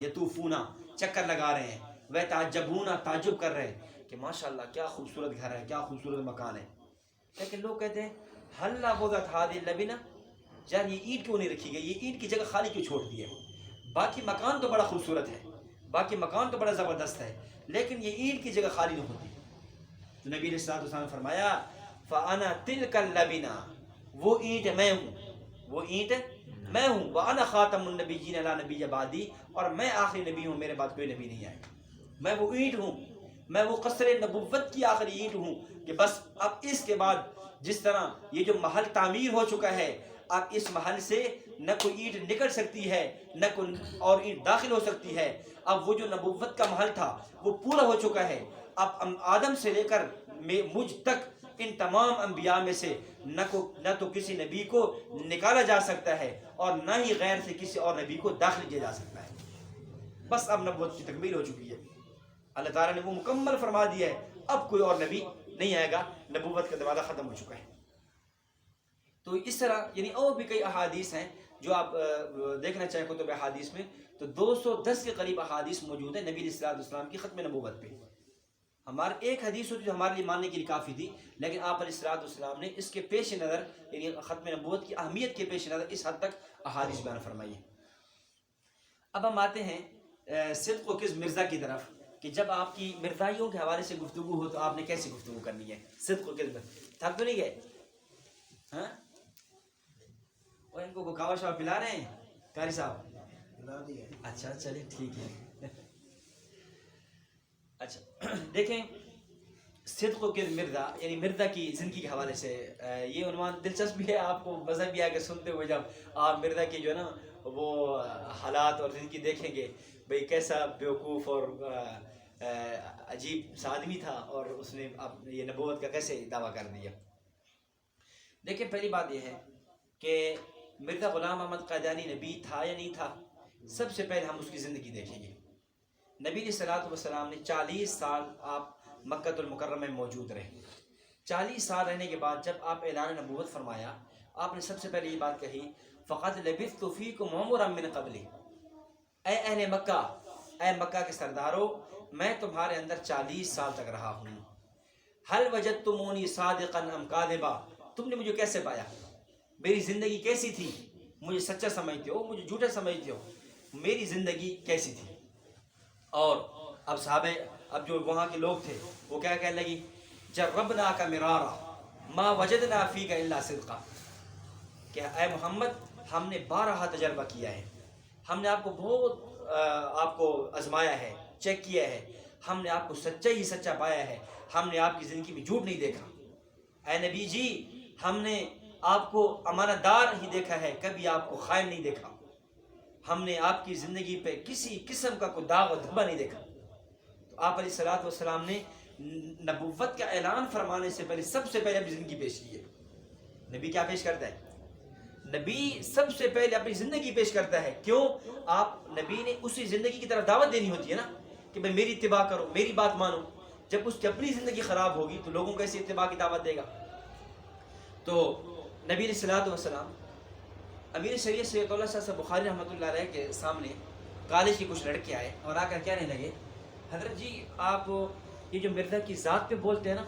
یطوفونا چکر لگا رہے ہیں، وہ تعجبونا تعجب کر رہے ہیں کہ ماشاءاللہ کیا خوبصورت گھر ہے، کیا خوبصورت مکان ہے. لیکن لوگ کہتے ہیں حلا وضعت هذه اللبنہ، یار یہ اینٹ کیوں نہیں رکھی گئی، یہ اینٹ کی جگہ خالی کیوں چھوڑ دی ہے؟ باقی مکان تو بڑا خوبصورت ہے، باقی مکان تو بڑا زبردست ہے، لیکن یہ اینٹ کی جگہ خالی نہیں ہوتی. تو نبی علیہ الصلوۃ والسلام نے فرمایا فانا تلک اللبنہ، وہ اینٹ میں ہوں، وہ اینٹ میں ہوں، وانا خاتم النبیین لا نبی بعدی، اور میں آخری نبی ہوں، میرے بعد کوئی نبی نہیں آئے. میں وہ اینٹ ہوں، میں وہ قصر نبوت کی آخری اینٹ ہوں کہ بس اب اس کے بعد جس طرح یہ جو محل تعمیر ہو چکا ہے، اب اس محل سے نہ کوئی اینٹ نکل سکتی ہے نہ کوئی اور اینٹ داخل ہو سکتی ہے. اب وہ جو نبوت کا محل تھا وہ پورا ہو چکا ہے. اب آدم سے لے کر مجھ تک ان تمام انبیاء میں سے نہ تو کسی نبی کو نکالا جا سکتا ہے اور نہ ہی غیر سے کسی اور نبی کو داخل کیا جا سکتا ہے. بس اب نبوت کی تکمیل ہو چکی ہے، اللہ تعالیٰ نے وہ مکمل فرما دیا ہے، اب کوئی اور نبی نہیں آئے گا، نبوت کا دروازہ ختم ہو چکا ہے. تو اس طرح یعنی اور بھی کئی احادیث ہیں جو آپ دیکھنا چاہیں کتب احادیث میں، تو 210 کے قریب احادیث موجود ہیں نبی علیہ السلام کی ختم نبوت پہ. ہمارے ایک حدیث ہوتی جو ہمارے لیے ماننے کے لیے کافی تھی، لیکن آپ علیہ السلام نے اس کے پیش نظر یعنی ختم نبوت کی اہمیت کے پیش نظر اس حد تک احادیث بیان فرمائی ہے. اب ہم آتے ہیں صدق و کذب مرزا کی طرف کہ جب آپ کی مرزائیوں کے حوالے سے گفتگو ہو تو آپ نے کیسی گفتگو کرنی ہے. صدق و کذب تھک تو نہیں گئے؟ ہاں اور ان کو کاوا شاوا پلا رہے ہیں قاری صاحب؟ اچھا چلے ٹھیک ہے. اچھا دیکھیں صدق و کذب مرزا یعنی مرزا کی زندگی کے حوالے سے یہ عنوان دلچسپ بھی ہے، آپ کو مزہ بھی آئے گا سنتے ہوئے جب آپ مرزا کی جو ہے نا وہ حالات اور زندگی دیکھیں گے، بھئی کیسا بیوقوف اور عجیب سا آدمی تھا اور اس نے یہ نبوت کا کیسے دعویٰ کر دیا. دیکھیں پہلی بات یہ ہے کہ مرزا غلام احمد قادیانی نبی تھا یا نہیں تھا. سب سے پہلے ہم اس کی زندگی دیکھیں گے. نبی علیہ السلام نے 40 سال آپ مکہ المکرمہ میں موجود رہے. 40 سال رہنے کے بعد جب آپ اعلان نبوت فرمایا، آپ نے سب سے پہلے یہ بات کہی فقط لبثت فیکم عمرا من قبلی، اے اہل مکہ، اے مکہ کے سردارو، میں تمہارے اندر 40 سال تک رہا ہوں. حل وجدتمونی صادقا ام کاذبا، تم نے مجھے کیسے پایا، میری زندگی کیسی تھی، مجھے سچا سمجھتے ہو مجھے جھوٹا سمجھتے ہو، میری زندگی کیسی تھی. اور اب صحابہ اب جو وہاں کے لوگ تھے وہ کیا کہنے لگی جربنا کا مرارا ما وجدنا فیک الا صدقا، کہ اے محمد ہم نے 12 تجربہ کیا ہے، ہم نے آپ کو بہت آپ کو آزمایا ہے، چیک کیا ہے، ہم نے آپ کو سچا ہی سچا پایا ہے، ہم نے آپ کی زندگی میں جھوٹ نہیں دیکھا. اے نبی جی ہم نے آپ کو امانت دار ہی دیکھا ہے، کبھی آپ کو خائن نہیں دیکھا، ہم نے آپ کی زندگی پہ کسی قسم کا کوئی داغ و دھبا نہیں دیکھا. تو آپ علیہ السلام نے نبوت کا اعلان فرمانے سے پہلے سب سے پہلے اپنی زندگی پیش کی ہے. نبی کیا پیش کرتا ہے؟ نبی سب سے پہلے اپنی زندگی پیش کرتا ہے. کیوں؟ آپ نبی نے اسی زندگی کی طرف دعوت دینی ہوتی ہے نا کہ بھئی میری اتباع کرو، میری بات مانو. جب اس کی اپنی زندگی خراب ہوگی تو لوگوں کو ایسی اتباع کی دعوت دے گا. تو نبی علیہ السلام امیر شریعت سید اللہ صاحب بخاری رحمۃ اللہ علیہ کے سامنے کالج کے کچھ لڑکے آئے اور آ کر کہنے لگے حضرت جی آپ یہ جو مرزا کی ذات پہ بولتے ہیں نا،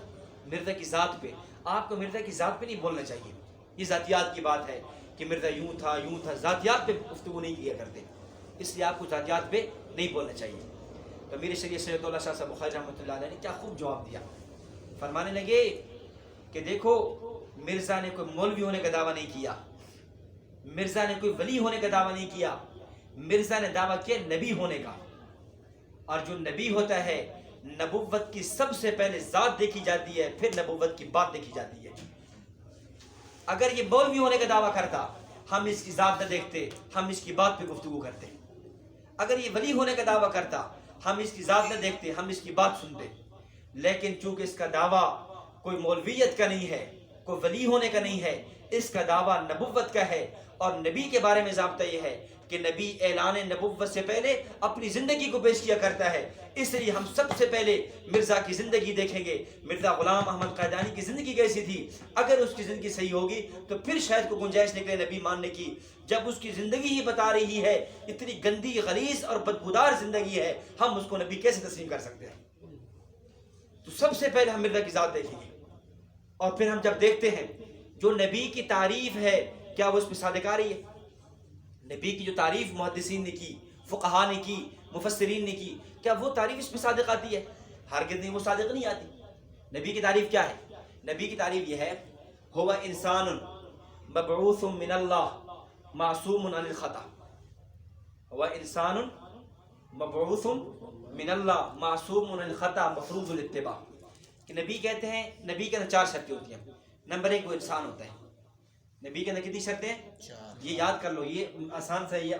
مرزا کی ذات پہ، آپ کو مرزا کی ذات پہ نہیں بولنا چاہیے، یہ ذاتیات کی بات ہے کہ مرزا یوں تھا ذاتیات پہ گفتگو نہیں کیا کرتے، اس لیے آپ کو ذاتیات پہ نہیں بولنا چاہیے. تو امیر شریعت سید اللہ صاحب بخاری رحمۃ اللہ علیہ نے کیا خوب جواب دیا. فرمانے لگے کہ دیکھو مرزا نے کوئی مولوی ہونے کا دعویٰ نہیں کیا، مرزا نے کوئی ولی ہونے کا دعویٰ نہیں کیا، مرزا نے دعویٰ کیا نبی ہونے کا. اور جو نبی ہوتا ہے نبوت کی سب سے پہلے ذات دیکھی جاتی ہے، پھر نبوت کی بات دیکھی جاتی ہے. اگر یہ مولوی ہونے کا دعویٰ کرتا ہم اس کی ذات نہ دیکھتے، ہم اس کی بات پہ گفتگو کرتے. اگر یہ ولی ہونے کا دعویٰ کرتا ہم اس کی ذات نہ دیکھتے، ہم اس کی بات سنتے. لیکن چونکہ اس کا دعویٰ کوئی مولویت کا نہیں ہے، کوئی ولی ہونے کا نہیں ہے، اس کا دعویٰ نبوت کا ہے. اور نبی کے بارے میں ضابطہ یہ ہے کہ نبی اعلان نبوت سے پہلے اپنی زندگی کو پیش کیا کرتا ہے، اس لیے ہم سب سے پہلے مرزا کی زندگی دیکھیں گے۔ مرزا غلام احمد قادیانی کی زندگی کیسی تھی؟ اگر اس کی زندگی صحیح ہوگی تو پھر شاید کو گنجائش نکلے نبی ماننے کی۔ جب اس کی زندگی ہی بتا رہی ہے اتنی گندی، غلیظ اور بدبودار زندگی ہے، ہم اس کو نبی کیسے تسلیم کر سکتے ہیں؟ تو سب سے پہلے ہم مرزا کی ذات دیکھیں گے، اور پھر ہم جب دیکھتے ہیں جو نبی کی تعریف ہے کیا وہ اس میں صادق آ رہی ہے؟ نبی کی جو تعریف محدثین نے کی، فقہا نے کی، مفسرین نے کی، کیا وہ تعریف اس میں صادق آتی ہے؟ ہرگز نہیں، وہ صادق نہیں آتی۔ نبی کی تعریف کیا ہے؟ نبی کی تعریف یہ ہے، ہوا انسان مبعوث من اللہ معصوم عن الخطا۔ ہوا انسان مبعوث من اللہ معصوم عن الخطا مفروض الاتباع۔ کہ نبی کہتے ہیں، نبی کے اندر 4 شرطیں ہوتی ہیں۔ نمبر 1 وہ انسان ہوتا ہے۔ نبی کے اندر کتنی شرطیں ہیں؟ یہ یاد کر لو، یہ آسان سے، یہ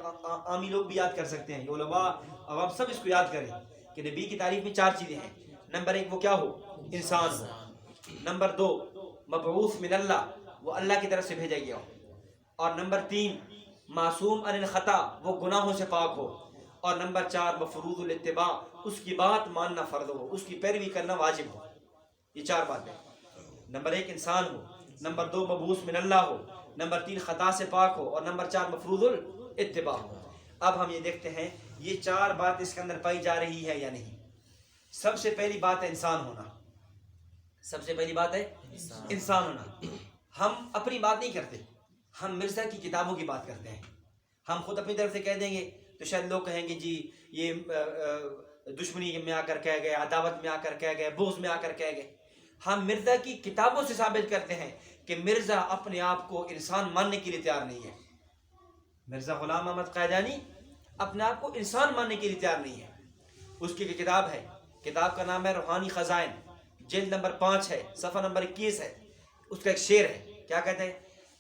عامی لوگ بھی یاد کر سکتے ہیں، یہ علماء عوام سب اس کو یاد کریں کہ نبی کی تعریف میں 4 چیزیں ہیں۔ نمبر 1 وہ کیا ہو؟ انسان ہو۔ نمبر 2 مبعوث من اللہ، وہ اللہ کی طرف سے بھیجا گیا ہو۔ اور نمبر 3 معصوم عن الخطا، وہ گناہوں سے پاک ہو۔ اور نمبر 4 مفروض الاتباع، اس کی بات ماننا فرض ہو، اس کی پیروی کرنا واجب ہو۔ یہ 4 باتیں۔ نمبر 1 انسان ہو، نمبر 2 مبعوث من اللہ ہو، نمبر 3 خطا سے پاک ہو، اور نمبر 4 مفروض الاتباع ہو۔ اب ہم یہ دیکھتے ہیں یہ 4 بات اس کے اندر پائی جا رہی ہے یا نہیں۔ سب سے پہلی بات ہے انسان ہونا۔ سب سے پہلی بات ہے انسان ہونا۔ ہم اپنی بات نہیں کرتے، ہم مرزا کی کتابوں کی بات کرتے ہیں۔ ہم خود اپنی طرف سے کہہ دیں گے تو شاید لوگ کہیں گے جی یہ دشمنی میں آ کر کہہ گئے، عداوت میں آ کر کہہ گئے، بغض میں آ کر کہہ گئے۔ ہم مرزا کی کتابوں سے ثابت کرتے ہیں کہ مرزا اپنے آپ کو انسان ماننے کے لیے تیار نہیں ہے۔ مرزا غلام احمد قادیانی اپنے آپ کو انسان ماننے کے لیے تیار نہیں ہے۔ اس کی کتاب ہے، کتاب کا نام ہے روحانی خزائن، جلد نمبر 5 ہے، صفحہ نمبر 21 ہے۔ اس کا ایک شعر ہے، کیا کہتے ہیں؟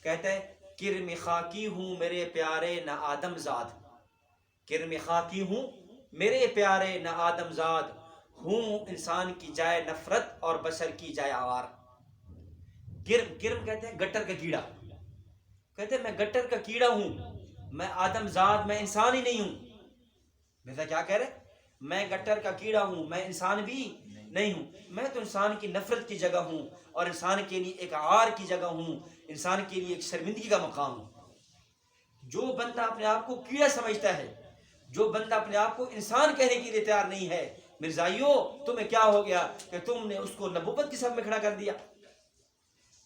کہتے ہیں کرم خاکی ہوں میرے پیارے نہ آدم زاد، کرم خاکی ہوں میرے پیارے نہ آدم زاد، ہوں انسان کی جائے نفرت اور بشر کی جائے آوار۔ کرم، کرم کہتے ہیں گٹر کا کیڑا، کہتے ہیں میں گٹر کا کیڑا ہوں، میں آدم زاد، میں انسان ہی نہیں ہوں۔ مرزا کیا کہہ رہے؟ میں گٹر کا کیڑا ہوں، میں انسان بھی نہیں ہوں، میں تو انسان کی نفرت کی جگہ ہوں، اور انسان کے لیے ایک عار کی جگہ ہوں، انسان کے لیے ایک شرمندگی کا مقام ہوں۔ جو بندہ اپنے آپ کو کیڑا سمجھتا ہے، جو بندہ اپنے آپ کو انسان کہنے کے لیے تیار نہیں ہے، مرزائیوں تمہیں کیا ہو گیا کہ تم نے اس کو نبوت کی صف میں کھڑا کر دیا؟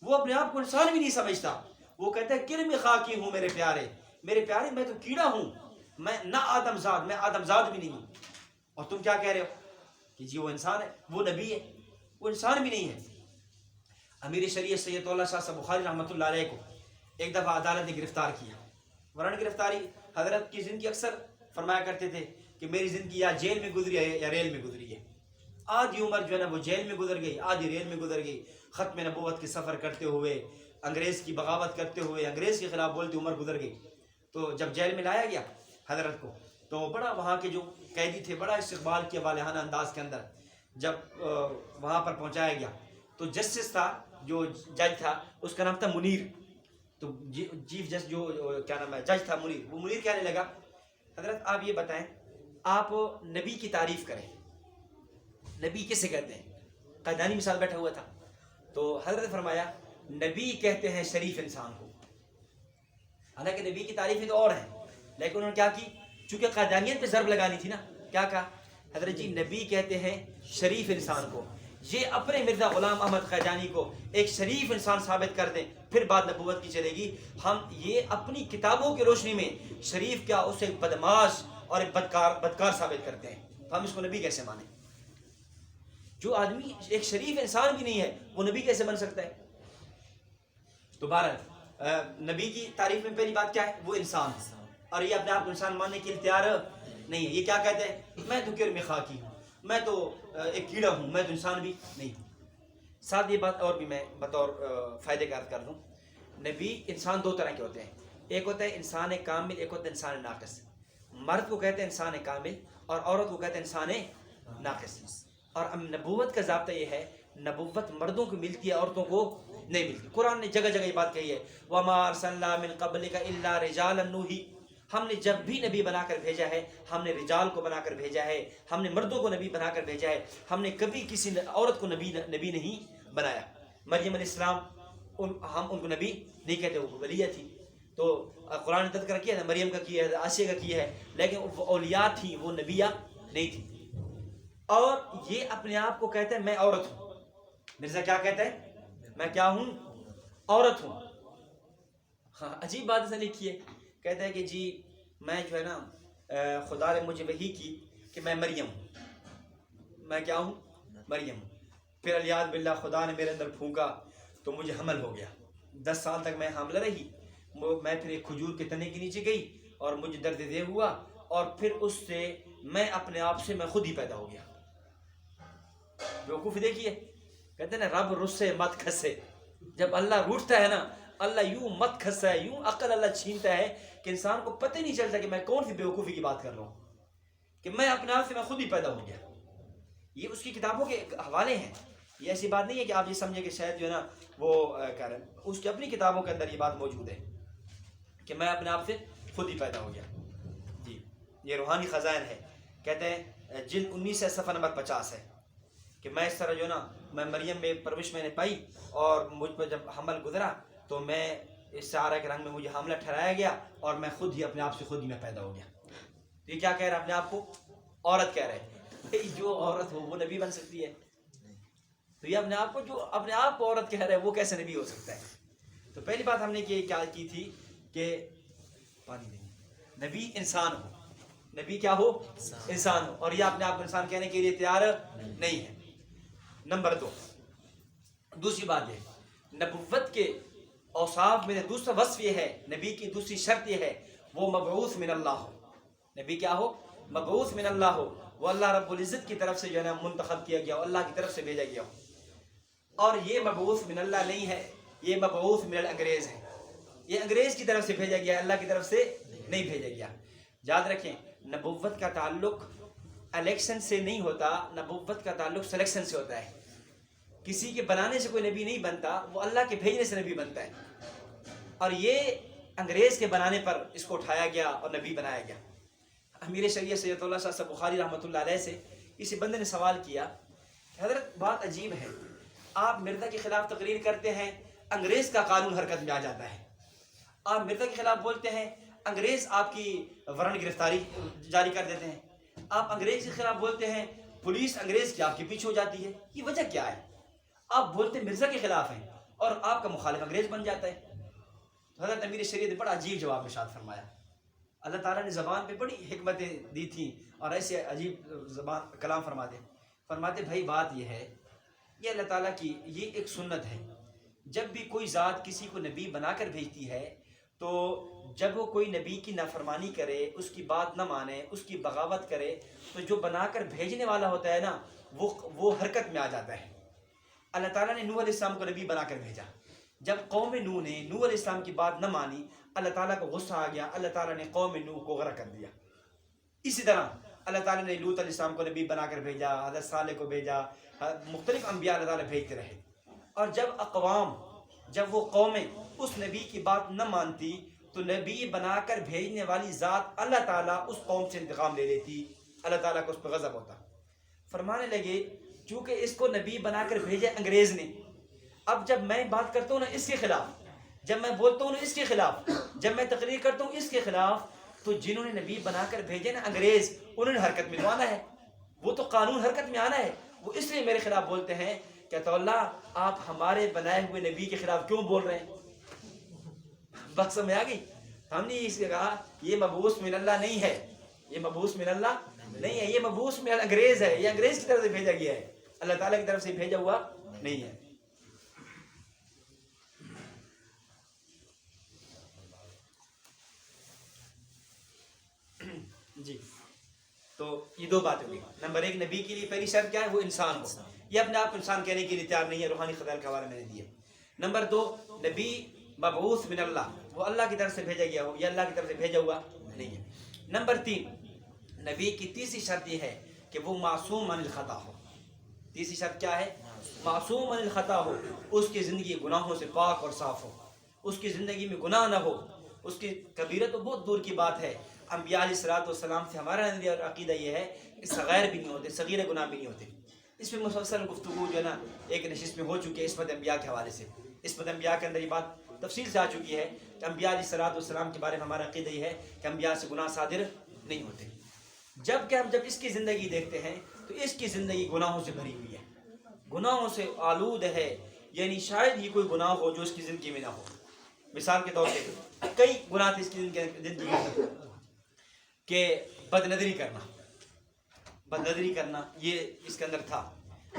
وہ اپنے آپ کو انسان بھی نہیں سمجھتا، وہ کہتا ہے کرم خاکی ہوں میرے پیارے، میرے پیارے میں تو کیڑا ہوں، میں نہ آدم زاد، میں آدم زاد بھی نہیں ہوں۔ اور تم کیا کہہ رہے ہو کہ جی وہ انسان ہے، وہ نبی ہے، وہ انسان بھی نہیں ہے۔ امیر شریعت سید اللہ شاہ صاحب بخاری رحمۃ اللہ علیہ کو ایک دفعہ عدالت نے گرفتار کیا۔ ورنہ گرفتاری حضرت کی زندگی اکثر فرمایا کرتے تھے کہ میری زندگی یا جیل میں گزری ہے یا ریل میں گزری ہے۔ آدھی عمر جو ہے نا وہ جیل میں گزر گئی، آدھی ریل میں گزر گئی، ختم نبوت کے سفر کرتے ہوئے، انگریز کی بغاوت کرتے ہوئے، انگریز کے خلاف بولتے عمر گزر گئی۔ تو جب جیل میں لایا گیا حضرت کو تو بڑا وہاں کے جو قیدی تھے بڑا استقبال کیا والہانہ انداز کے اندر۔ جب وہاں پر پہنچایا گیا تو جسٹس تھا، جو جج تھا اس کا نام تھا منیر، تو چیف جسٹس جو کیا نام ہے جج تھا منیر، وہ منیر کہنے لگا حضرت آپ یہ بتائیں، آپ نبی کی تعریف کریں، نبی کسے کہتے ہیں؟ قادیانی مثال بیٹھا ہوا تھا تو حضرت فرمایا نبی کہتے ہیں شریف انسان کو۔ حالانکہ نبی کی تعریفیں تو اور ہیں، لیکن انہوں نے کیا کی؟ چونکہ قادیانیت پہ ضرب لگانی تھی نا، کیا کہا حضرت جی نبی کہتے ہیں شریف انسان کو۔ یہ اپنے مرزا غلام احمد قادیانی کو ایک شریف انسان ثابت کر دیں، پھر بات نبوت کی چلے گی۔ ہم یہ اپنی کتابوں کی روشنی میں شریف کیا اسے بدماش اور ایک بدکار ثابت کرتے ہیں، تو ہم اس کو نبی کیسے مانیں؟ جو آدمی ایک شریف انسان بھی نہیں ہے وہ نبی کیسے بن سکتا ہے؟ تو بہرحال نبی کی تعریف میں پہلی بات کیا ہے؟ وہ انسان ہے، اور یہ اپنے آپ کو انسان ماننے کے لیے تیار نہیں ہے۔ یہ کیا کہتے ہیں؟ میں تو کرم خاکی ہوں، میں تو ایک کیڑا ہوں، میں تو انسان بھی نہیں ہوں۔ ساتھ یہ بات اور بھی میں بطور فائدے کا عرض کر دوں، نبی انسان 2 طرح کے ہوتے ہیں، ایک ہوتا ہے انسان کامل، ایک ہوتا ہے انسان ناقص۔ مرد کو کہتے ہیں انسان کامل اور عورت کو کہتے ہیں انسان ناقص۔ اور نبوت کا ضابطہ یہ ہے، نبوت مردوں کو ملتی ہے، عورتوں کو نہیں ملتی۔ قرآن نے جگہ جگہ یہ بات کہی ہے، وَمَا أَرْسَلْنَا مِن قَبْلِكَ إِلَّا رِجَالًا نُوحِي، ہم نے جب بھی نبی بنا کر بھیجا ہے ہم نے رجال کو بنا کر بھیجا ہے، ہم نے مردوں کو نبی بنا کر بھیجا ہے، ہم نے کبھی کسی عورت کو نبی نہیں بنایا۔ مریم علیہ السلام ہم ان کو نبی نہیں کہتے، وہ ولیہ تھی، تو قرآن نے تذکرہ کیا ہے، مریم کا کیا ہے، آسیہ کا کیا ہے، لیکن وہ اولیاء تھی، وہ نبیہ نہیں تھی۔ اور یہ اپنے آپ کو کہتا ہے میں عورت ہوں۔ مرزا کیا کہتا ہے؟ میں کیا ہوں؟ عورت ہوں۔ ہاں عجیب بات سے لکھی ہے، کہتا ہے کہ جی میں جو ہے نا خدا نے مجھے وحی کی کہ میں مریم ہوں، میں کیا ہوں؟ مریم ہوں۔ پھر الیاذ باللہ خدا نے میرے اندر پھونکا تو مجھے حمل ہو گیا، 10 سال تک میں حاملہ رہی، میں پھر ایک کھجور کے تنے کے نیچے گئی اور مجھے درد دے ہوا، اور پھر اس سے میں اپنے آپ سے میں خود ہی پیدا ہو گیا۔ بیوقوفی دیکھیے، کہتے ہیں نا رب رسے مت کھسے، جب اللہ روٹتا ہے نا اللہ یوں مت کھسا ہے، یوں عقل اللہ چھینتا ہے کہ انسان کو پتہ نہیں چلتا کہ میں کون سی بیوقوفی کی بات کر رہا ہوں، کہ میں اپنے آپ سے میں خود ہی پیدا ہو گیا۔ یہ اس کی کتابوں کے حوالے ہیں، یہ ایسی بات نہیں ہے کہ آپ یہ سمجھیں کہ شاید جو ہے نا وہ کہہ رہے ہیں، اس کی اپنی کتابوں کے اندر یہ بات موجود ہے کہ میں اپنے آپ سے خود ہی پیدا ہو گیا۔ جی یہ روحانی خزائن ہے، کہتے ہیں جلد 19 ہے، صفحہ نمبر 50 ہے، کہ میں اس طرح جو نا میں مریم میں پرورش میں نے پائی، اور مجھ پر جب حمل گزرا تو میں اس سارا کے رنگ میں مجھے حاملہ ٹھہرایا گیا، اور میں خود ہی اپنے آپ سے خود ہی میں پیدا ہو گیا۔ تو یہ کیا کہہ رہا ہے؟ اپنے آپ کو عورت کہہ رہے ہیں۔ جو عورت ہو وہ نبی بن سکتی ہے؟ تو یہ اپنے آپ کو جو اپنے آپ کو عورت کہہ رہا ہے وہ کیسے نبی ہو سکتا ہے؟ تو پہلی بات ہم نے کیا کی تھی کہ پانی نہیں، نبی انسان ہو، نبی کیا ہو؟ انسان ہو، اور یہ اپنے آپ کو انسان کہنے کے لیے تیار نہیں ہے۔ نمبر 2، دوسری بات یہ نبوت کے اوصاف میں دوسرا وصف یہ ہے، نبی کی دوسری شرط یہ ہے وہ مبعوث من اللہ ہو۔ نبی کیا ہو؟ مبعوث من اللہ ہو، وہ اللہ رب العزت کی طرف سے جو ہے نا منتخب کیا گیا ہو، اللہ کی طرف سے بھیجا گیا ہو۔ اور یہ مبعوث من اللہ نہیں ہے، یہ مبعوث من الانگریز ہے، یہ انگریز کی طرف سے بھیجا گیا، اللہ کی طرف سے نہیں بھیجا گیا۔ یاد رکھیں نبوت کا تعلق الیکشن سے نہیں ہوتا، نبوت کا تعلق سلیکشن سے ہوتا ہے۔ کسی کے بنانے سے کوئی نبی نہیں بنتا، وہ اللہ کے بھیجنے سے نبی بنتا ہے، اور یہ انگریز کے بنانے پر اس کو اٹھایا گیا اور نبی بنایا گیا۔ امیر شریعت سید اللہ شاہ صاحب بخاری رحمۃ اللہ علیہ سے کسی بندے نے سوال کیا کہ حضرت بات عجیب ہے، آپ مرزا کے خلاف تقریر کرتے ہیں، انگریز کا قانون حرکت میں آ جاتا ہے، آپ مرزا کے خلاف بولتے ہیں، انگریز آپ کی وارنٹ گرفتاری جاری کر دیتے ہیں، آپ انگریز کے خلاف بولتے ہیں، پولیس انگریز کی آپ کے پیچھے ہو جاتی ہے، یہ وجہ کیا ہے؟ آپ بولتے مرزا کے خلاف ہیں اور آپ کا مخالف انگریز بن جاتا ہے۔ تو حضرت امیر شریعت نے بڑا عجیب جواب ارشاد فرمایا۔ اللہ تعالیٰ نے زبان پہ بڑی حکمتیں دی تھیں اور ایسے عجیب زبان کلام فرماتے بھائی بات یہ ہے، یہ اللہ تعالیٰ کی یہ ایک سنت ہے، جب بھی کوئی ذات کسی کو نبی بنا کر بھیجتی ہے تو جب وہ کوئی نبی کی نافرمانی کرے، اس کی بات نہ مانے، اس کی بغاوت کرے، تو جو بنا کر بھیجنے والا ہوتا ہے نا وہ حرکت میں آ جاتا ہے۔ اللہ تعالیٰ نے نوح علیہ السلام کو نبی بنا کر بھیجا، جب قوم نوح نے نوح علیہ السلام کی بات نہ مانی، اللہ تعالیٰ کو غصہ آ گیا، اللہ تعالیٰ نے قوم نوح کو غرق کر دیا۔ اسی طرح اللہ تعالیٰ نے لوط علیہ السلام کو نبی بنا کر بھیجا، حضرت صالح کو بھیجا، مختلف انبیاء اللہ تعالیٰ بھیجتے رہے۔ اور جب وہ قومیں اس نبی کی بات نہ مانتی تو نبی بنا کر بھیجنے والی ذات اللہ تعالیٰ اس قوم سے انتقام لے لیتی، اللہ تعالیٰ کو اس پہ غضب ہوتا۔ فرمانے لگے چونکہ اس کو نبی بنا کر بھیجے انگریز نے، اب جب میں بات کرتا ہوں نا اس کے خلاف، جب میں بولتا ہوں نا اس کے خلاف، جب میں تقریر کرتا ہوں اس کے خلاف، تو جنہوں نے نبی بنا کر بھیجے نا انگریز، انہوں نے حرکت میں آنا ہے، وہ تو قانون حرکت میں آنا ہے، وہ اس لیے میرے خلاف بولتے ہیں کہ تو اللہ آپ ہمارے بنائے ہوئے نبی کے خلاف کیوں بول رہے ہیں؟ بات سمجھ آ گئی؟ ہم نے اس سے کہا یہ مبعوث من اللہ نہیں ہے، یہ مبعوث من اللہ نہیں ہے، یہ مبعوث من انگریز ہے، یہ انگریز کی طرف سے بھیجا گیا ہے، اللہ تعالیٰ کی طرف سے بھیجا ہوا نہیں ہے۔ جی تو یہ دو باتیں ہوئی۔ نمبر 1 نبی کے لیے پہلی شرط کیا ہے؟ وہ انسان ہو، یہ اپنے آپ انسان کہنے کے لیے تیار نہیں ہے، روحانی خزائن کا حوالہ میں نے دیا۔ نمبر 2 نبی مبعوث من اللہ، وہ اللہ کی طرف سے بھیجا گیا ہو، یہ اللہ کی طرف سے بھیجا ہوا نہیں ہے۔ نمبر 3 نبی کی تیسری شرط یہ ہے کہ وہ معصوم عن الخطا ہو۔ تیسری شرط کیا ہے؟ معصوم عن الخطا ہو، اس کی زندگی گناہوں سے پاک اور صاف ہو، اس کی زندگی میں گناہ نہ ہو، اس کی کبیرہ تو بہت دور کی بات ہے. انبیاء علیہ الصلوۃ والسلام سے ہمارا نظریہ اور عقیدہ یہ ہے کہ صغائر بھی نہیں ہوتے, صغیر گناہ بھی نہیں ہوتے. اس میں مسلسل گفتگو جو ہے نا ایک نشست میں ہو چکی ہے عصمت انبیاء کے حوالے سے. عصمت انبیاء کے اندر یہ بات تفصیل سے آ چکی ہے کہ انبیاء علیہ الصلوۃ والسلام کے بارے میں ہمارا عقیدہ یہ ہے کہ انبیاء سے گناہ صادر نہیں ہوتے. جب اس کی زندگی دیکھتے ہیں تو اس کی زندگی گناہوں سے بھری ہوئی ہے, گناہوں سے آلود ہے. یعنی شاید ہی کوئی گناہ ہو جو اس کی زندگی میں نہ ہو. مثال کے طور پہ کئی گناہ تھے اس کی زندگی میں, کہ بد نظری کرنا یہ اس کے اندر تھا.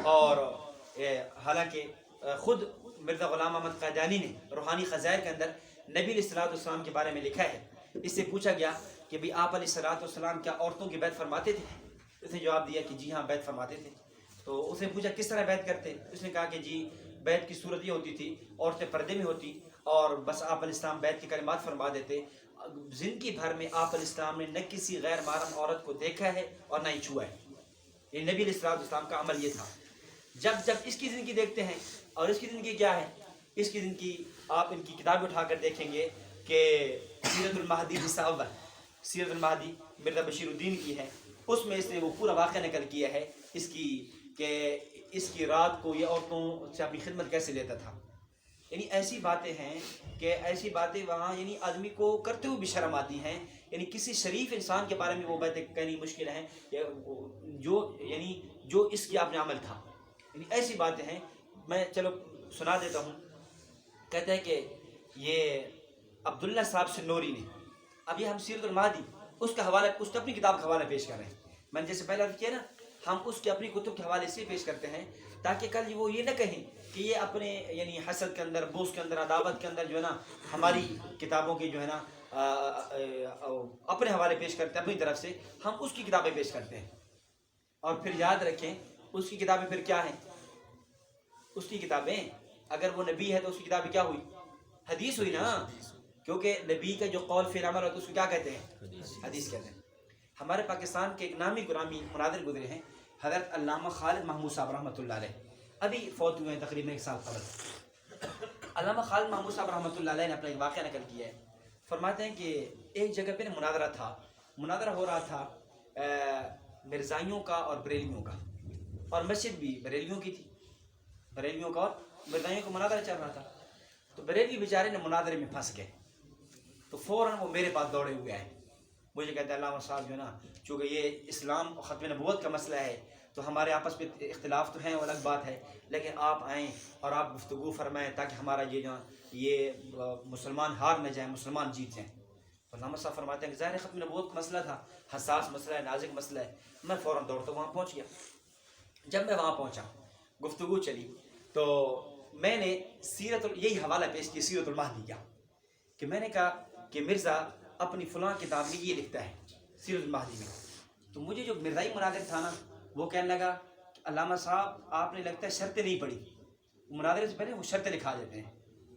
اور حالانکہ خود مرزا غلام احمد قادیانی نے روحانی خزائر کے اندر نبی علیہ الصلوۃ والسلام کے بارے میں لکھا ہے. اس سے پوچھا گیا کہ بھی آپ علیہ الصلوۃ والسلام کیا عورتوں کی بیعت فرماتے تھے؟ اس نے جواب دیا کہ جی ہاں بیعت فرماتے تھے. تو اس نے پوچھا کس طرح بیعت کرتے؟ اس نے کہا کہ جی بیعت کی صورت یہ ہوتی تھی, عورتیں پردے میں ہوتی اور بس آپ علیہ السلام بیعت کے کلمات فرما دیتے. زندگی بھر میں آپ علیہ السلام نے نہ کسی غیر محرم عورت کو دیکھا ہے اور نہ ہی چھوا ہے. یہ نبی علیہ الصلوۃ والسلام کا عمل یہ تھا. جب اس کی زندگی دیکھتے ہیں, اور اس کی زندگی کیا ہے, اس کی زندگی آپ ان کی کتاب اٹھا کر دیکھیں گے کہ سیرت المہدی حصہ اول, سیرت المہدی مرزا بشیر الدین کی ہے. اس میں اس نے وہ پورا واقعہ نقل کیا ہے اس کی, کہ اس کی رات کو یہ عورتوں سے اپنی خدمت کیسے لیتا تھا. یعنی ایسی باتیں ہیں کہ ایسی باتیں وہاں یعنی آدمی کو کرتے ہوئے بھی شرم آتی ہیں. یعنی کسی شریف انسان کے بارے میں وہ باتیں کہنی مشکل ہیں جو اس کی اپنا عمل تھا. یعنی ایسی باتیں ہیں, میں چلو سنا دیتا ہوں. کہتے ہیں کہ یہ عبداللہ صاحب سنوری نے, ابھی ہم سیرت المہدی اس کا حوالہ, اس کی اپنی کتاب کا حوالہ پیش کر رہے ہیں. میں نے جیسے پہلے عرض کیا نا, ہم اس کی اپنی کتب کے حوالے سے پیش کرتے ہیں تاکہ کل وہ یہ نہ کہیں کہ یہ اپنے یعنی حسد کے اندر, بغض کے اندر, عداوت کے اندر جو ہے نا ہماری کتابوں کی جو ہے نا اپنے حوالے پیش کرتے ہیں اپنی طرف سے. ہم اس کی کتابیں پیش کرتے ہیں. اور پھر یاد رکھیں اس کی کتابیں پھر کیا ہیں, اس کی کتابیں اگر وہ نبی ہے تو اس کی کتابیں کیا ہوئی, حدیث ہوئی نا. کیونکہ نبی کا جو قول فعل عمل ہوتا ہے اس کو کیا کہتے ہیں, حدیث کہتے ہیں. ہمارے پاکستان کے ایک نامی گرامی مناظر گزرے ہیں, حضرت علامہ خالد محمود صاحب رحمۃ اللہ علیہ, ابھی فوت ہوئے ہیں تقریباً 1 سال قبل. علامہ خالد محمود صاحب رحمۃ اللہ علیہ نے اپنا ایک واقعہ نقل کیا ہے. فرماتے ہیں کہ ایک جگہ پہ مناظرہ تھا, مناظرہ ہو رہا تھا مرزائیوں کا اور بریلویوں کا, اور مسجد بھی بریلویوں کی تھی, بریلویوں کا اور مرزائیوں کا مناظرہ چل رہا تھا. تو بریلوی بیچارے نے مناظرے میں پھنس گئے, تو فوراً وہ میرے پاس دوڑے ہوئے آئے. مجھے کہتے ہیں علامہ صاحب جو ہے نا, چونکہ یہ اسلام اور ختم نبوت کا مسئلہ ہے تو ہمارے آپس میں اختلاف تو ہیں, وہ الگ بات ہے, لیکن آپ آئیں اور آپ گفتگو فرمائیں تاکہ ہمارا یہ مسلمان ہار نہ جائیں, مسلمان جیت جائیں. تو علامہ صاحب فرماتے ہیں کہ ظاہر ختم نبوت کا مسئلہ تھا, حساس مسئلہ ہے, نازک مسئلہ ہے. میں فوراً دوڑتا وہاں پہنچ گیا. جب میں وہاں پہنچا, گفتگو چلی, تو میں نے یہی حوالہ پیش کیا سیرت المہدی کا, کہ میں نے کہا کہ مرزا اپنی فلاں کتاب میں یہ لکھتا ہے سیرت المہدی میں. تو مجھے جو مرزائی مناظر تھا نا, وہ کہنے لگا کہ علامہ صاحب آپ نے لگتا ہے شرطیں نہیں پڑھی. مناظرے سے پہلے وہ شرطیں لکھا دیتے ہیں.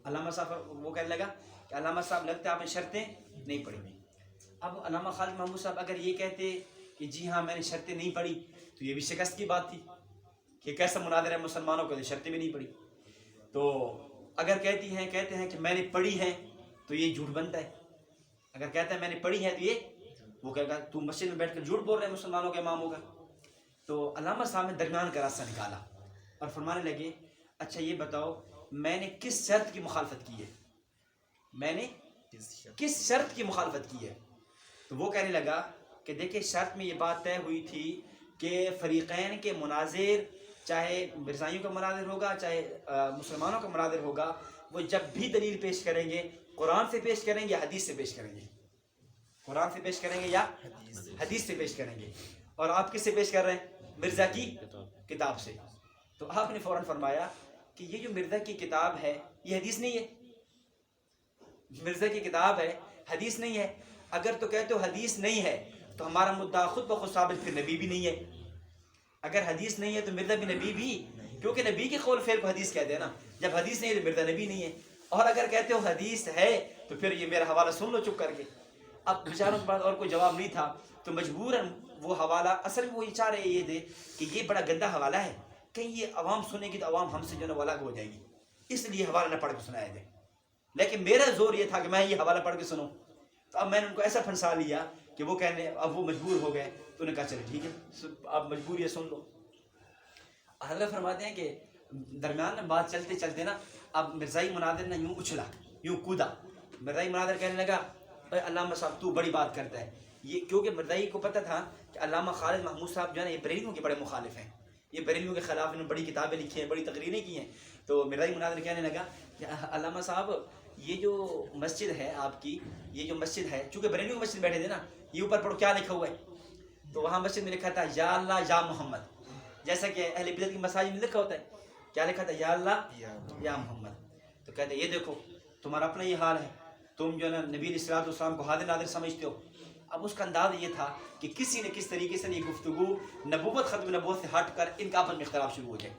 علامہ صاحب وہ کہنے لگا کہ علامہ صاحب لگتا ہے آپ نے شرطیں نہیں پڑھی. اب علامہ خالد محمود صاحب اگر یہ کہتے کہ جی ہاں میں نے شرطیں نہیں پڑھی تو یہ بھی شکست کی بات تھی کہ کیسا مناظرہ ہے مسلمانوں کو, شرطیں بھی نہیں پڑھی. تو اگر کہتے ہیں کہ میں نے پڑھی ہے تو یہ جھوٹ بنتا ہے. اگر کہتا ہے میں نے پڑھی ہے تو یہ وہ کہے گا تو مسجد میں بیٹھ کر جھوٹ بول رہے ہیں مسلمانوں کے اماموں کا. تو علامہ صاحب نے درمیان کا راستہ نکالا اور فرمانے لگے اچھا یہ بتاؤ میں نے کس شرط کی مخالفت کی ہے, میں نے کس شرط کی مخالفت کی ہے. تو وہ کہنے لگا کہ دیکھیں شرط میں یہ بات طے ہوئی تھی کہ فریقین کے مناظر, چاہے مرزائیوں کا مناظر ہوگا چاہے مسلمانوں کا مناظر ہوگا, وہ جب بھی دلیل پیش کریں گے قرآن سے پیش کریں گے یا حدیث سے پیش کریں گے, قرآن سے پیش کریں گے یا حدیث سے پیش کریں گے. اور آپ کس سے پیش کر رہے ہیں, مرزا کی کتاب سے. تو آپ نے فوراً فرمایا کہ یہ جو مرزا کی کتاب ہے یہ حدیث نہیں ہے, مرزا کی کتاب ہے حدیث نہیں ہے. اگر تو کہتے ہو حدیث نہیں ہے تو ہمارا مدعا خود بخود ثابت, پھر نبی بھی نہیں ہے. اگر حدیث نہیں ہے تو مرزا بھی نبی بھی, کیونکہ نبی کے قول فعل کو حدیث کہتے ہیں نا. جب حدیث نہیں ہے تو مرزا نبی نہیں ہے. اور اگر کہتے ہو حدیث ہے تو پھر یہ میرا حوالہ سن لو چپ کر کے. اب بیچاروں کے پاس اور کوئی جواب نہیں تھا تو مجبوراً وہ حوالہ, اصل میں وہ یہ چاہ رہے یہ تھے کہ یہ بڑا گندا حوالہ ہے, کہیں یہ عوام سنے گی تو عوام ہم سے جو ہے وہ الگ ہو جائے گی, اس لیے حوالہ نہ پڑھ کے سنایا جائے. لیکن میرا زور یہ تھا کہ میں یہ حوالہ پڑھ کے سنوں. تو اب میں نے ان کو ایسا پھنسا لیا کہ وہ کہنے اب وہ مجبور ہو گئے. تو انہوں نے کہا چلے ٹھیک ہے آپ مجبور یہ سن لو. حضرت فرماتے ہیں کہ درمیان میں بات چلتے چلتے نا اب مرزائی مناظر نے یوں اچھلا یوں کودا. مرزائی مناظر کہنے لگا اے علامہ صاحب تو بڑی بات کرتا ہے. یہ کیونکہ مرزائی کو پتہ تھا کہ علامہ خالد محمود صاحب جو ہے نا یہ بریلویوں کے بڑے مخالف ہیں, یہ بریلویوں کے خلاف انہوں نے بڑی کتابیں لکھی ہیں, بڑی تقریریں کی ہیں. تو مرزائی مناظر کہنے لگا کہ علامہ صاحب یہ جو مسجد ہے آپ کی, یہ جو مسجد ہے چونکہ بریلویوں کی مسجد بیٹھے تھے نا, یہ اوپر پڑھو کیا لکھا ہوا ہے. تو وہاں مسجد میں لکھا تھا یا اللہ یا محمد, جیسا کہ اہل بدعت کی مساجد میں لکھا ہوتا ہے. کیا لکھا تھا؟ یا اللہ یا محمد. تو کہتے ہیں یہ دیکھو تمہارا اپنا یہ حال ہے, تم جو ہے نا نبی علیہ السلام کو حاضر ناظر سمجھتے ہو. اب اس کا انداز یہ تھا کہ کسی نہ کس طریقے سے یہ گفتگو نبوت ختم نبوت سے ہٹ کر ان کا آپس میں اختلاف شروع ہو جائے.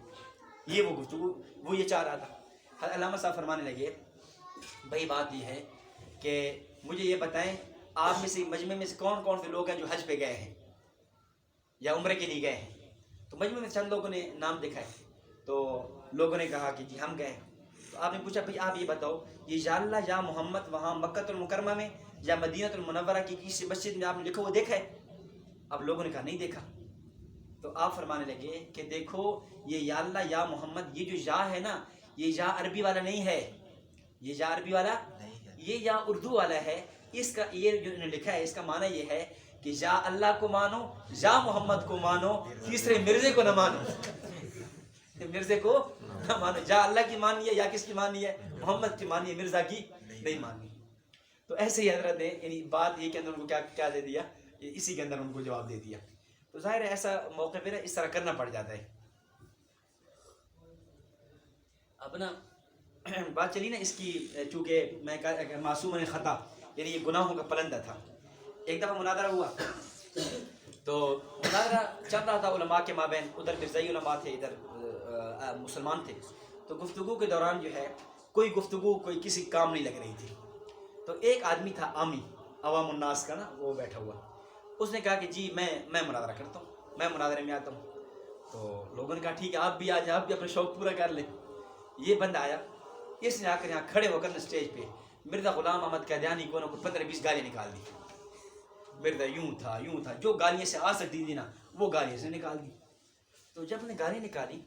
یہ وہ گفتگو وہ یہ چاہ رہا تھا. علامہ صاحب فرمانے لگے بھائی بات یہ ہے کہ مجھے یہ بتائیں آپ میں سے مجمع میں سے کون کون سے لوگ ہیں جو حج پہ گئے ہیں یا عمرے کے لیے گئے ہیں. تو مجمع میں چند لوگوں نے نام دکھائے. تو لوگوں نے کہا کہ جی ہم گئے. تو آپ نے پوچھا بھائی آپ یہ بتاؤ یہ یا اللہ یا محمد وہاں مکہ المکرمہ میں یا مدینہ المنورہ کی کسی مسجد میں آپ نے لکھا وہ دیکھا ہے؟ اب لوگوں نے کہا نہیں دیکھا. تو آپ فرمانے لگے کہ دیکھو یہ یا اللہ یا محمد یہ جو یا ہے نا یہ یا عربی والا نہیں ہے, یہ یا عربی والا یہ یا اردو والا ہے. اس کا یہ جو انہوں نے لکھا ہے اس کا معنی یہ ہے کہ یا اللہ کو مانو یا محمد کو مانو, تیسرے مرزے کو نہ مانو. مرزے کو نہ مانو, یا اللہ کی مانی ہے یا کس کی مانی ہے؟ محمد کی مانی ہے, مرزا کی نہیں مانی. تو ایسے ہی حضرت نے یعنی بات یہ کہ اندر ان کو کیا دے دیا, اسی کے اندر ان کو جواب دے دیا. تو ظاہر ہے ایسا موقع پہ نا اس طرح کرنا پڑ جاتا ہے. اب نا بات چلی نا اس کی, چونکہ میں معصوم نے خطا یعنی یہ گناہوں کا پلندہ تھا. ایک دفعہ مناظرہ ہوا تو مناظرہ چل رہا تھا علماء کے مابین, ادھر مرزائی علماء تھے ادھر مسلمان تھے. تو گفتگو کے دوران جو ہے کوئی گفتگو کوئی کسی کام نہیں لگ رہی تھی. تو ایک آدمی تھا عامی عوام الناس کا نا, وہ بیٹھا ہوا, اس نے کہا کہ جی میں مناظرہ کرتا ہوں, میں مناظرے میں آتا ہوں. تو لوگوں نے کہا ٹھیک ہے آپ بھی آ جائیں, آپ بھی اپنا شوق پورا کر لیں. یہ بندہ آیا, اس نے آ کر یہاں کھڑے ہو کر اسٹیج پہ مرزا غلام احمد قادیانی کو 15-20 گالیاں نکال دی. مرزا یوں تھا جو گالیاں سے آ سکتی تھی نا وہ گالیاں سے نکال دی. تو جب نے گالیاں نکالی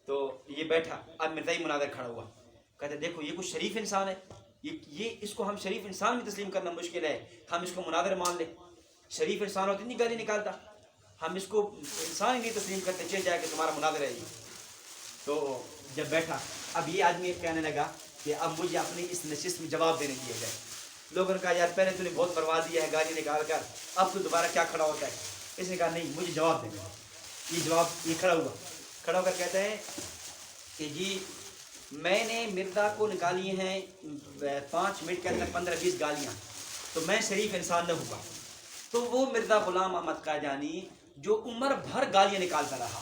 تو یہ بیٹھا, اب مرزائی مناظر کھڑا ہوا, کہتے دیکھو یہ کچھ شریف انسان ہے, یہ اس کو ہم شریف انسان بھی تسلیم کرنا مشکل ہے, ہم اس کو مناظر مان لیں. شریف انسان ہوتی نہیں گالی نکالتا, ہم اس کو انسان ہی نہیں تسلیم کرتے, چل جائے کہ تمہارا مناظر ہے یہ. تو جب بیٹھا اب یہ آدمی کہنے لگا کہ اب مجھے اپنی اس نشست میں جواب دینے دیا جائے. لوگوں نے کہا یار پہلے تو نے بہت برباد دیا ہے گالی نکال کر, اب تو دوبارہ کیا کھڑا ہوتا ہے؟ اس نے کہا نہیں مجھے جواب دینا. یہ کھڑا ہو کر کہتا ہے کہ جی میں نے مرزا کو نکالی ہیں 5 منٹ کے اندر 15-20 گالیاں, تو میں شریف انسان نہ ہوا. تو وہ مرزا غلام احمد قادیانی جو عمر بھر گالیاں نکالتا رہا,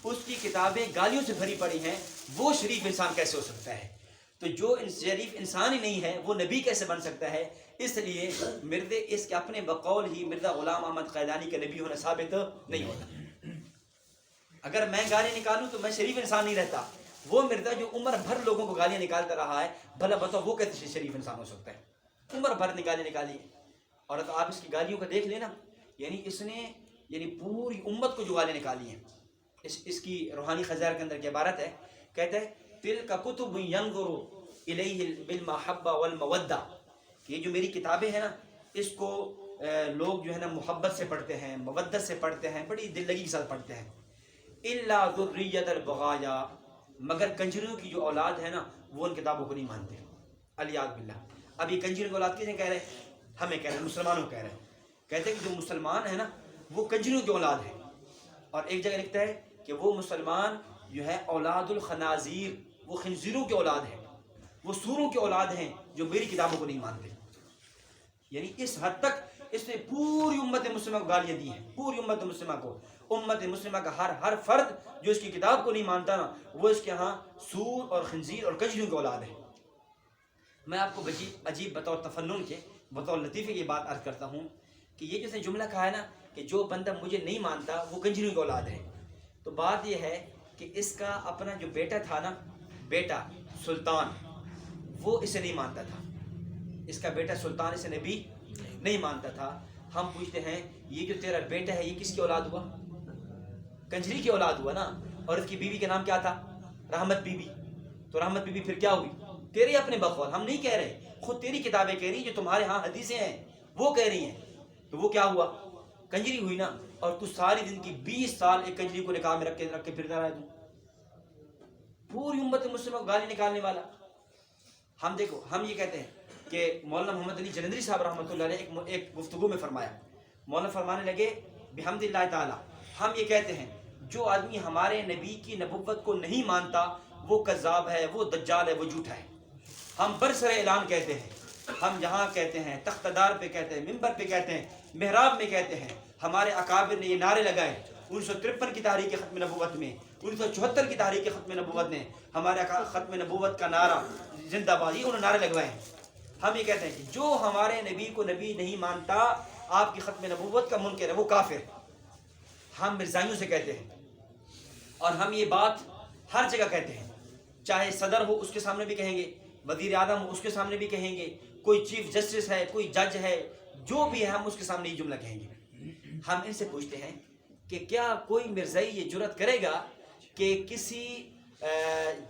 اس کی کتابیں گالیوں سے بھری پڑی ہیں, وہ شریف انسان کیسے ہو سکتا ہے؟ تو جو شریف انسان ہی نہیں ہے وہ نبی کیسے بن سکتا ہے؟ اس لیے مرزے اس کے اپنے بقول ہی مرزا غلام احمد قادیانی کا نبی ہونا ثابت نہیں ہوتا. اگر میں گالی نکالوں تو میں شریف انسان نہیں رہتا. وہ مرزا جو عمر بھر لوگوں کو گالیاں نکالتا رہا ہے, بھلا بتاؤ وہ کیسے شریف انسان ہو سکتا ہے؟ عمر بھر گالیاں نکالی. اور تو آپ اس کی گالیوں کو دیکھ لینا, یعنی اس نے پوری امت کو جو گالیاں نکالی ہیں. اس کی روحانی خزائن کے اندر کی عبارت ہے, کہتے ہیں تلک کتب ینظر الیہ بالمحبہ والمودہ, کہ یہ جو میری کتابیں ہیں نا اس کو لوگ جو ہے نا محبت سے پڑھتے ہیں, مودت سے پڑھتے ہیں, بڑی دل لگی کے ساتھ پڑھتے ہیں. الا ذریۃ البغایا, مگر کنجریوں کی جو اولاد ہے نا وہ ان کتابوں کو نہیں مانتے. الیاذ باللہ. اب یہ کنجریوں کی اولاد کسے کہہ رہے ہیں؟ ہمیں کہہ رہے ہیں, مسلمانوں کو کہہ رہے ہیں. کہتے ہیں کہ جو مسلمان ہے نا وہ کنجریوں کی اولاد ہے. اور ایک جگہ لکھتا ہے کہ وہ مسلمان جو ہے اولاد الخنازیر, وہ خنزیروں کی اولاد ہے, وہ سوروں کی اولاد ہیں جو میری کتابوں کو نہیں مانتے. یعنی اس حد تک اس نے پوری امت مسلمہ کو گالیاں دی ہیں, پوری امت مسلمہ کو. امت مسلمہ کا ہر فرد جو اس کی کتاب کو نہیں مانتا نا وہ اس کے ہاں سور اور خنزیر اور کنجریوں کی اولاد ہے. میں آپ کو عجیب بطور تفنن کے, بطور لطیفے کی بات عرض کرتا ہوں کہ یہ جیسے جملہ کہا ہے نا کہ جو بندہ مجھے نہیں مانتا وہ کنجریوں کی اولاد ہے. تو بات یہ ہے کہ اس کا اپنا جو بیٹا تھا نا, بیٹا سلطان, وہ اسے نہیں مانتا تھا، اس کا بیٹا سلطان اسے نبی نہیں مانتا تھا۔ ہم پوچھتے ہیں یہ جو تیرا بیٹا ہے یہ کس کی اولاد ہوا؟ کنجری کی اولاد ہوا نا، اور اس کی بیوی کا نام کیا تھا؟ رحمت بی بی۔ تو رحمت بی بی پھر کیا ہوئی؟ تیرے اپنے بقول، ہم نہیں کہہ رہے، خود تیری کتابیں کہہ رہی ہیں، جو تمہارے ہاں حدیثیں ہیں وہ کہہ رہی ہیں۔ تو وہ کیا ہوا؟ کنجری ہوئی نا، اور تو ساری زندگی 20 سال ایک کنجری کو نکاح میں رکھ کے پھرتا رہا، تو پوری امت مسلمہ کو گالی نکالنے والا۔ ہم دیکھو، ہم یہ کہتے ہیں کہ مولانا محمد علی جلندری صاحب رحمۃ اللہ علیہ ایک گفتگو میں فرمایا، مولانا فرمانے لگے بحمد اللہ تعالی، ہم یہ کہتے ہیں جو آدمی ہمارے نبی کی نبوت کو نہیں مانتا وہ کذاب ہے، وہ دجال ہے، وہ جھوٹا ہے۔ ہم برسر اعلان کہتے ہیں، ہم یہاں کہتے ہیں، تخت دار پہ کہتے ہیں، ممبر پہ کہتے ہیں، محراب میں کہتے ہیں، ہمارے اکابر نے یہ نعرے لگائے 1953 کی تحریک ختم نبوت میں، 1974 کی تحریک ختم نبوت نے ہمارے ختم نبوت کا نعرہ زندہ باد، یہ انہوں نے نعرے لگوائے ہیں۔ ہم یہ کہتے ہیں کہ جو ہمارے نبی کو نبی نہیں مانتا، آپ کی ختم نبوت کا منکر ہے، وہ کافر ہے۔ ہم مرزائیوں سے کہتے ہیں، اور ہم یہ بات ہر جگہ کہتے ہیں، چاہے صدر ہو اس کے سامنے بھی کہیں گے، وزیر اعظم ہو اس کے سامنے بھی کہیں گے، کوئی چیف جسٹس ہے، کوئی جج ہے، جو بھی ہے ہم اس کے سامنے یہ جملہ کہیں گے۔ ہم ان سے پوچھتے ہیں کہ کیا کوئی مرزائی یہ جرات کرے گا کہ کسی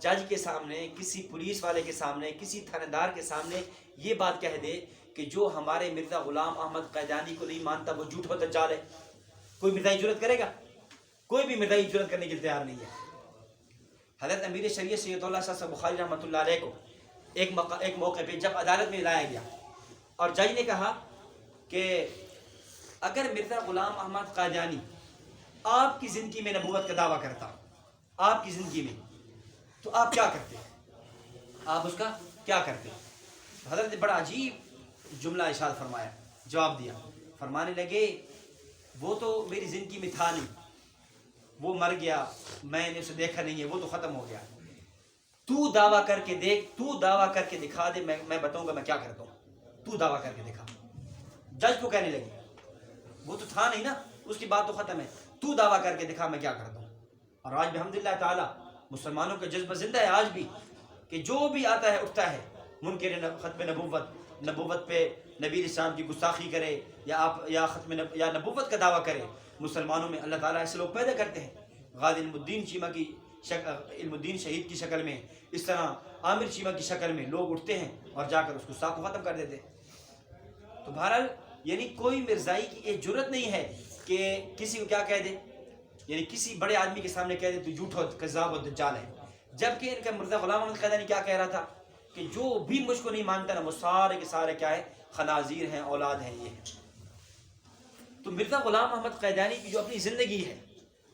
جج کے سامنے، کسی پولیس والے کے سامنے، کسی تھانے دار کے سامنے یہ بات کہہ دے کہ جو ہمارے مرزا غلام احمد قادیانی کو نہیں مانتا وہ جھوٹ و دجال ہے؟ کوئی مرزائی جرات کرے گا؟ کوئی بھی مرزائی جرات کرنے کے لیے تیار نہیں ہے۔ حضرت امیر شریعت سید اللہ صاحب بخاری رحمۃ اللہ علیہ کو ایک موقع پہ جب عدالت میں لایا گیا اور جج نے کہا کہ اگر مرزا غلام احمد قادیانی آپ کی زندگی میں نبوت کا دعویٰ کرتا، آپ کی زندگی میں، تو آپ کیا کرتے؟ آپ اس کا کیا کرتے؟ حضرت نے بڑا عجیب جملہ ارشاد فرمایا، جواب دیا، فرمانے لگے وہ تو میری زندگی میں تھا نہیں، وہ مر گیا، میں نے اسے دیکھا نہیں ہے، وہ تو ختم ہو گیا، تو دعویٰ کر کے دیکھ، تو دعویٰ کر کے دکھا دے، میں بتاؤں گا میں کیا کرتا ہوں، تو دعویٰ کر کے دکھا۔ جج کو کہنے لگی وہ تو تھا نہیں نا، اس کی بات تو ختم ہے، تو دعویٰ کر کے دکھا میں کیا کرتا ہوں۔ اور آج بحمدللہ تعالی مسلمانوں کا جذبہ زندہ ہے آج بھی، کہ جو بھی آتا ہے اٹھتا ہے منکر ختم نبوت پہ نبی اسلام کی گستاخی کرے یا نبوت کا دعویٰ کرے۔ مسلمانوں میں اللہ تعالیٰ ایسے لوگ پیدا کرتے ہیں، غازی علم الدین چیمہ کی علم الدین شہید کی شکل میں، اس طرح عامر چیمہ کی شکل میں لوگ اٹھتے ہیں اور جا کر اس گستاخ کو ختم کر دیتے ہیں۔ تو بہرحال یعنی کوئی مرزائی کی یہ جرت نہیں ہے کہ کسی کو کیا کہہ دے، یعنی کسی بڑے آدمی کے سامنے کہہ دے تو جھوٹا کذاب و دجال ہے، جبکہ ان کا مرزا غلام احمد قادیانی کیا کہہ رہا تھا کہ جو بھی مجھ کو نہیں مانتا نا وہ سارے کے سارے کیا ہے، خنازیر ہیں، اولاد ہیں، یہ ہے۔ تو مرزا غلام احمد قادیانی کی جو اپنی زندگی ہے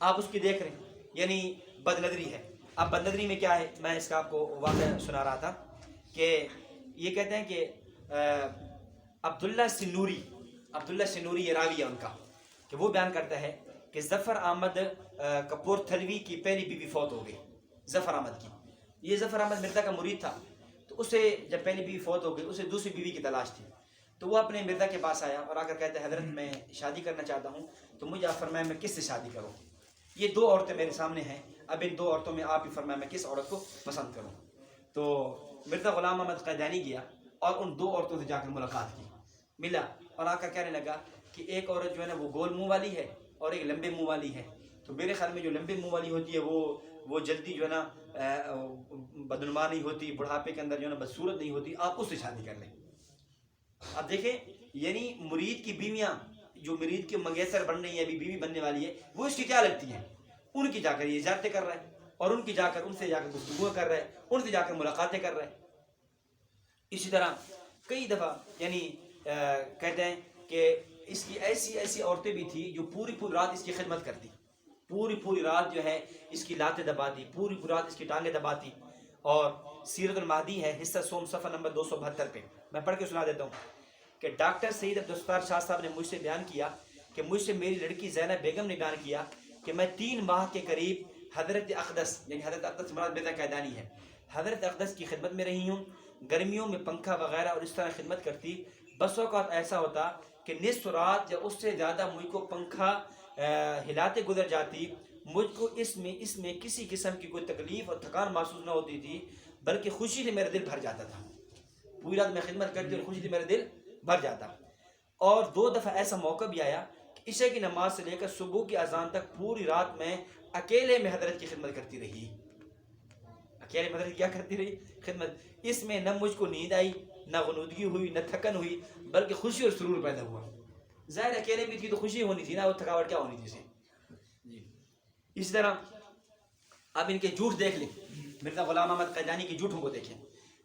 آپ اس کی دیکھ رہے ہیں، یعنی بد نظری ہے۔ اب بد نظری میں کیا ہے، میں اس کا آپ کو واقعہ سنا رہا تھا کہ یہ کہتے ہیں کہ عبداللہ سنوری یہ راوی ہے ان کا، کہ وہ بیان کرتا ہے کہ ظفر احمد کپور تھلوی کی پہلی بیوی فوت ہو گئی، ظفر احمد کی۔ یہ ظفر احمد مرزا کا مرید تھا، تو اسے جب پہلی بیوی فوت ہو گئی اسے دوسری بیوی کی تلاش تھی، تو وہ اپنے مرزا کے پاس آیا اور آ کر کہتا ہے حضرت میں شادی کرنا چاہتا ہوں، تو مجھے آپ فرمایا میں کس سے شادی کروں، یہ 2 عورتیں میرے سامنے ہیں، اب ان 2 عورتوں میں آپ ہی فرمایا میں کس عورت کو پسند کروں۔ تو مرزا غلام احمد قادیانی گیا اور ان 2 عورتوں سے جا کر ملاقات کی، ملا اور آ کر کہنے لگا کہ ایک عورت جو ہے نا وہ گول منہ والی ہے اور ایک لمبے منہ والی ہے، تو میرے خیال میں جو لمبے منہ والی ہوتی ہے وہ جلدی جو ہے نا بدنما نہیں ہوتی، بڑھاپے کے اندر جو ہے نا بدصورت نہیں ہوتی، آپ اس سے شادی کر لیں۔ اب دیکھیں یعنی مرید کی بیویاں جو مرید کے منگیتر بن رہی ہیں، ابھی بیوی بننے والی ہے، وہ اس کی کیا لگتی ہیں، ان کی جا کر یہ زیارتیں کر رہا ہے اور ان سے جا کر گفتگو کر رہا ہے، ان سے جا کر ملاقاتیں کر رہا ہے۔ اسی طرح کئی دفعہ یعنی کہتے ہیں کہ اس کی ایسی عورتیں بھی تھی جو پوری رات اس کی خدمت کرتی، پوری رات جو ہے اس کی لاتیں دباتی، پوری رات اس کی ٹانگیں دباتی۔ اور سیرت المہدی ہے حصہ سوم صفحہ نمبر 272 پہ میں پڑھ کے سنا دیتا ہوں کہ ڈاکٹر سید عبدالستار شاہ صاحب نے مجھ سے بیان کیا کہ مجھ سے میری لڑکی زینب بیگم نے بیان کیا کہ میں 3 ماہ کے قریب حضرت اقدس، یعنی حضرت اقدس مراد مرزا قادیانی ہے، حضرت اقدس کی خدمت میں رہی ہوں، گرمیوں میں پنکھا وغیرہ اور اس طرح خدمت کرتی، بس اوقات ایسا ہوتا کہ نصف رات یا اس سے زیادہ مجھ کو پنکھا ہلاتے گزر جاتی، مجھ کو اس میں کسی قسم کی کوئی تکلیف اور تھکان محسوس نہ ہوتی تھی، بلکہ خوشی سے میرا دل بھر جاتا تھا۔ پوری رات میں خدمت کرتی اور خوشی سے میرا دل بھر جاتا. اور 2 دفعہ ایسا موقع بھی آیا کہ عشاء کی نماز سے لے کر صبح کی اذان تک پوری رات میں اکیلے میں حضرت کی خدمت کرتی رہی. اکیلے میں حضرت کیا کرتی رہی؟ خدمت. اس میں نہ مجھ کو نیند آئی، نہ غنودگی ہوئی، نہ تھکن ہوئی، بلکہ خوشی اور سرور پیدا ہوا. ظاہر اکیلے بھی تھی تو خوشی ہونی تھی نا، وہ تھکاوٹ کیا ہونی تھی اسے. جی اسی طرح آپ ان کے جھوٹ دیکھ لیں، مرزا غلام احمد قادیانی کے جھوٹوں کو دیکھیں.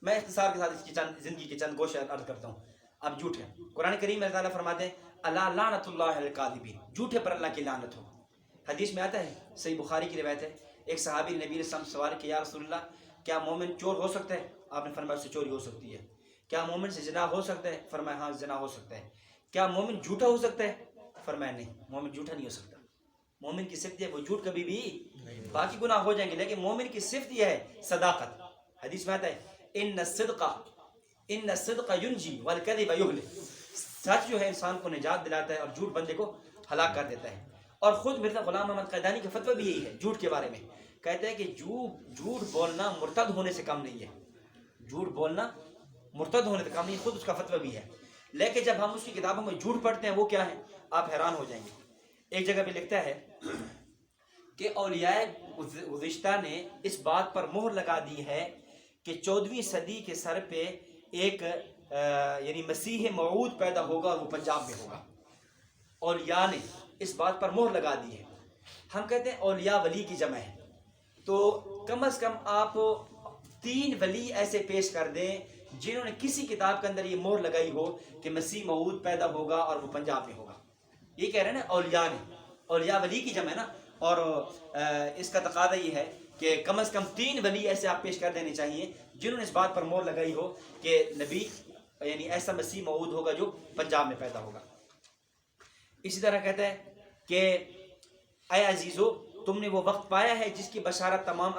میں اختصار کے ساتھ اس کی زندگی کے چند گوشے عرض کرتا ہوں. اب جھوٹ ہے. قرآن کریم میں اللہ تعالیٰ فرماتے ہیں اللہ لعنت اللہ علی الکاذبین، جھوٹے پر اللہ کی لعنت ہو. حدیث میں آتا ہے، صحیح بخاری کی روایت ہے، ایک صحابی نے نبی علیہ السلام سے سوال کیا یا رسول اللہ کیا مومن چور ہو سکتا ہے؟ آپ نے فرمایا اس سے چوری ہو سکتی ہے. کیا مومن سے زنا ہو سکتا ہے؟ فرمایا ہاں زنا ہو سکتا ہے. کیا مومن جھوٹا ہو سکتا ہے؟ فرمایا نہیں، مومن جھوٹا نہیں ہو سکتا. مومن کی صفت ہے وہ جھوٹ کبھی بھی، باقی گناہ ہو جائیں گے لیکن مومن کی صفت یہ ہے صداقت. حدیث میں آتا ہے ان الصدق ینجی والکذب یہلک، سچ جو ہے انسان کو نجات دلاتا ہے اور جھوٹ بندے کو ہلاک کر دیتا ہے. اور خود مرزا غلام احمد قادیانی کا فتویٰ بھی یہی ہے جھوٹ کے بارے میں. کہتے ہیں کہ جھوٹ بولنا مرتد ہونے سے کم نہیں ہے. جھوٹ بولنا مرتد ہونے سے کم نہیں، خود اس کا فتویٰ بھی ہے. لیکن جب ہم اس کی کتابوں میں جھوٹ پڑھتے ہیں وہ کیا ہے آپ حیران ہو جائیں گے. ایک جگہ پہ لکھتا ہے کہ اولیاء گزشتہ نے اس بات پر مہر لگا دی ہے کہ 14ویں صدی کے سر پہ ایک یعنی مسیح موعود پیدا ہوگا اور وہ پنجاب میں ہوگا. اولیاء نے اس بات پر مہر لگا دی ہے. ہم کہتے ہیں اولیاء ولی کی جمع ہے، تو کم از کم آپ 3 ولی ایسے پیش کر دیں جنہوں نے کسی کتاب کے اندر یہ مہر لگائی ہو کہ مسیح موعود پیدا ہوگا اور وہ پنجاب میں ہوگا. یہ کہہ رہے ہیں نا اولیاء نے، اولیاء ولی کی جمع ہے نا. اور اس کا تقاضا یہ ہے کہ کم از کم 3 ولی ایسے آپ پیش کر دینے چاہیے جنہوں نے اس بات پر مہر لگائی ہو کہ نبی یعنی ایسا مسیح موعود ہوگا جو پنجاب میں پیدا ہوگا. اسی طرح کہتا ہے کہ اے عزیزو تم نے وہ وقت پایا ہے جس کی بشارت تمام